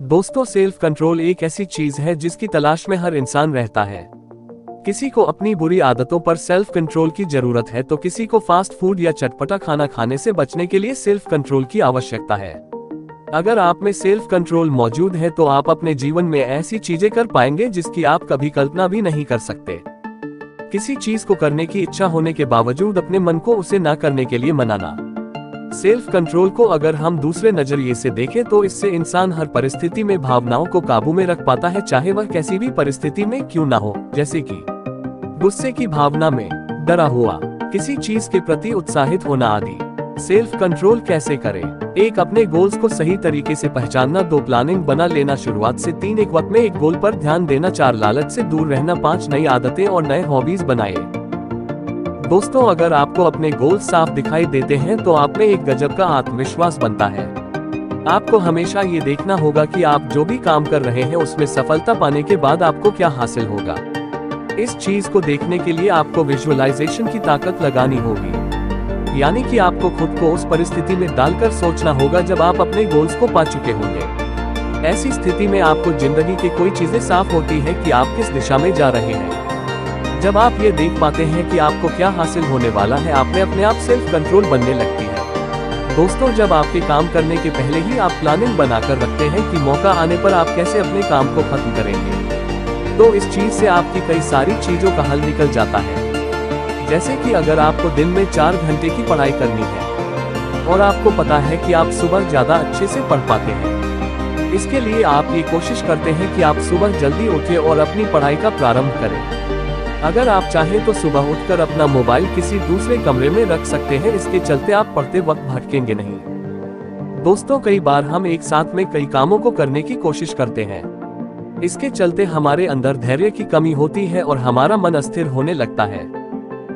दोस्तों, self control एक ऐसी चीज है जिसकी तलाश में हर इंसान रहता है। किसी को अपनी बुरी आदतों पर सेल्फ कंट्रोल की जरूरत है तो किसी को फास्ट फूड या चटपटा खाना खाने से बचने के लिए सेल्फ कंट्रोल की आवश्यकता है। अगर आप में सेल्फ कंट्रोल मौजूद है तो आप अपने जीवन में ऐसी चीजें कर पाएंगे जिसकी आप कभी कल्पना भी नहीं कर सकते। किसी चीज को करने की इच्छा होने के बावजूद अपने मन को उसे ना करने के लिए मनाना। सेल्फ कंट्रोल को अगर हम दूसरे नजरिए से देखें तो इससे इंसान हर परिस्थिति में भावनाओं को काबू में रख पाता है, चाहे वह कैसी भी परिस्थिति में क्यों ना हो। जैसे कि गुस्से की भावना में, डरा हुआ, किसी चीज के प्रति उत्साहित होना आदि। सेल्फ कंट्रोल कैसे करें? 1. अपने गोल्स को सही तरीके से पहचानना। 2. प्लानिंग बना लेना शुरुआत से। 3. एक वक्त में एक गोल पर ध्यान देना। 4. लालच से दूर रहना। 5. नई आदतें और नए हॉबीज बनाए। दोस्तों, अगर आपको अपने गोल्स साफ दिखाई देते हैं तो आप में एक गजब का आत्मविश्वास बनता है। आपको हमेशा ये देखना होगा कि आप जो भी काम कर रहे हैं उसमें सफलता पाने के बाद आपको क्या हासिल होगा। इस चीज को देखने के लिए आपको विजुअलाइजेशन की ताकत लगानी होगी, यानी कि आपको खुद को उस परिस्थिति में डालकर सोचना होगा जब आप अपने गोल्स को पा चुके होंगे। ऐसी स्थिति में आपको जिंदगी की कोई चीजें साफ होती है कि आप किस दिशा में जा रहे हैं। जब आप ये देख पाते हैं कि आपको क्या हासिल होने वाला है, आप में अपने आप सेल्फ कंट्रोल बनने लगती है। दोस्तों, जब आपके काम करने के पहले ही आप प्लानिंग बनाकर रखते हैं कि मौका आने पर आप कैसे अपने काम को खत्म करेंगे, तो इस चीज से आपकी कई सारी चीजों का हल निकल जाता है। जैसे कि अगर आपको दिन में 4 घंटे की पढ़ाई करनी है और आपको पता है कि आप सुबह ज्यादा अच्छे से पढ़ पाते हैं, इसके लिए आप ये कोशिश करते हैं कि आप सुबह जल्दी उठें और अपनी पढ़ाई का प्रारंभ करें। अगर आप चाहें तो सुबह उठकर अपना मोबाइल किसी दूसरे कमरे में रख सकते हैं, इसके चलते आप पढ़ते वक्त भटकेंगे नहीं। दोस्तों, कई बार हम एक साथ में कई कामों को करने की कोशिश करते हैं। इसके चलते हमारे अंदर धैर्य की कमी होती है और हमारा मन अस्थिर होने लगता है।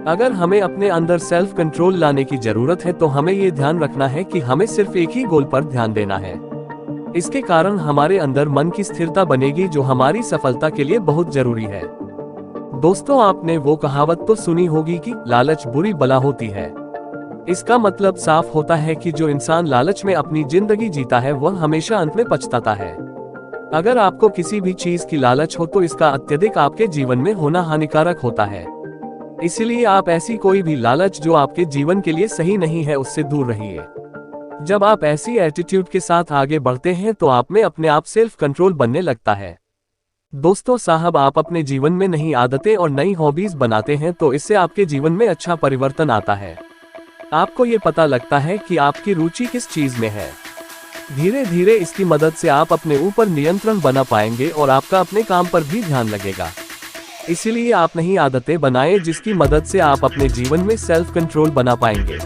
अगर हमें अपने अंदर सेल्फ कंट्रोल लाने की जरूरत है तो हमें ये ध्यान रखना है कि हमें सिर्फ एक ही गोल पर ध्यान देना है। इसके कारण हमारे अंदर मन की स्थिरता बनेगी जो हमारी सफलता के लिए बहुत जरूरी है। दोस्तों, आपने वो कहावत तो सुनी होगी कि लालच बुरी बला होती है। इसका मतलब साफ होता है कि जो इंसान लालच में अपनी जिंदगी जीता है वह हमेशा अंत में पछताता है। अगर आपको किसी भी चीज की लालच हो तो इसका अत्यधिक आपके जीवन में होना हानिकारक होता है। इसलिए आप ऐसी कोई भी लालच जो आपके जीवन के लिए सही नहीं है उससे दूर रहिए। जब आप ऐसी एटीट्यूड के साथ आगे बढ़ते हैं तो आप में अपने आप सेल्फ कंट्रोल बनने लगता है। दोस्तों साहब, आप अपने जीवन में नई आदतें और नई हॉबीज बनाते हैं तो इससे आपके जीवन में अच्छा परिवर्तन आता है। आपको ये पता लगता है कि आपकी रुचि किस चीज में है। धीरे धीरे इसकी मदद से आप अपने ऊपर नियंत्रण बना पाएंगे और आपका अपने काम पर भी ध्यान लगेगा। इसीलिए आप नई आदतें बनाएं जिसकी मदद से आप अपने जीवन में सेल्फ कंट्रोल बना पाएंगे।